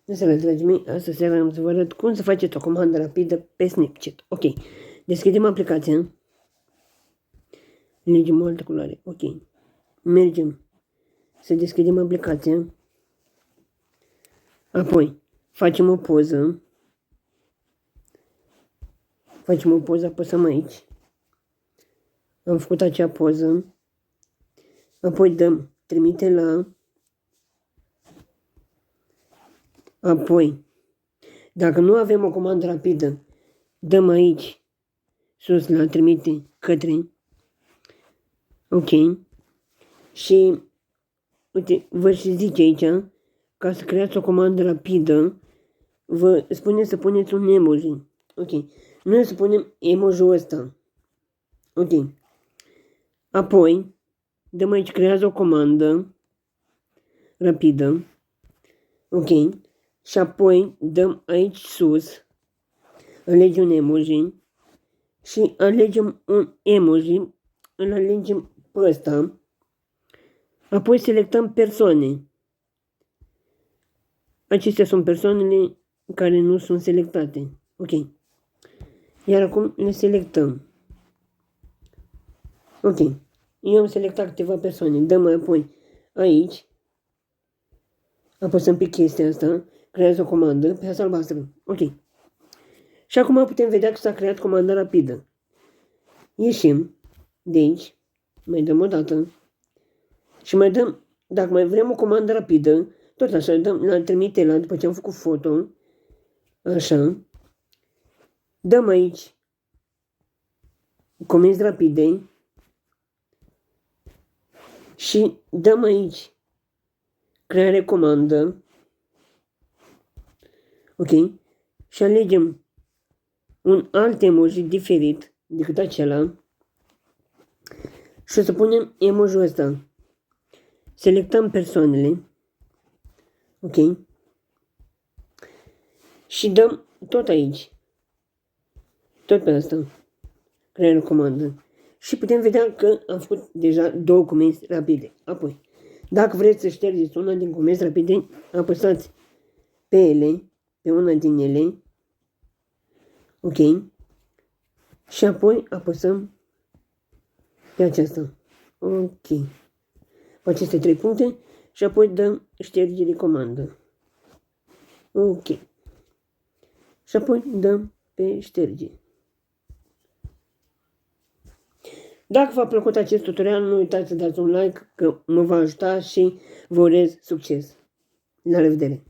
Bună dragii mei, astăzi seara am să vă arăt cum să faceți o comandă rapidă pe Snapchat. Ok, deschidem aplicația, alegem o altă culoare, ok, mergem să deschidem aplicația, apoi facem o poză, apăsăm aici, am făcut acea poză, apoi dăm trimite la, apoi dacă nu avem o comandă rapidă, dăm aici sus la trimite către, ok, și uite, vă și zice aici, ca să creați o comandă rapidă, vă spune să puneți un emoji, ok, noi să punem emoji-ul ăsta, ok, apoi dăm aici creează o comandă rapidă, ok, și apoi dăm aici sus, alegem un emoji și alegem un emoji, îl alegem pe ăsta, apoi selectăm persoane. Acestea sunt persoanele care nu sunt selectate. Ok. Iar acum le selectăm. Ok. Eu am selectat câteva persoane. Dăm apoi aici. Apăsăm pe chestia asta. Creează o comandă pe asta albastră. Ok. Și acum putem vedea că s-a creat comanda rapidă. Ieșim de aici. Mai dăm o dată. Și mai dăm, dacă mai vrem o comandă rapidă, tot așa, dăm la trimite la, după ce am făcut foto, așa, dăm aici comenzi rapide și dăm aici creare comandă, ok, și alegem un alt emoji diferit decât acela și o să punem emoji-ul ăsta. Selectăm persoanele, ok, și dăm tot aici, tot pe asta, creare comandă. Și putem vedea că am făcut deja două comenzi rapide. Apoi, dacă vreți să ștergeți una din comenzi rapide, apăsați pe ele, pe una din ele, ok, și apoi apăsăm pe aceasta, ok, pe aceste 3 puncte și apoi dăm ștergere comandă, ok, și apoi dăm pe șterge. Dacă v-a plăcut acest tutorial, nu uitați să dați un like, că mă va ajuta și vă urez succes. La revedere!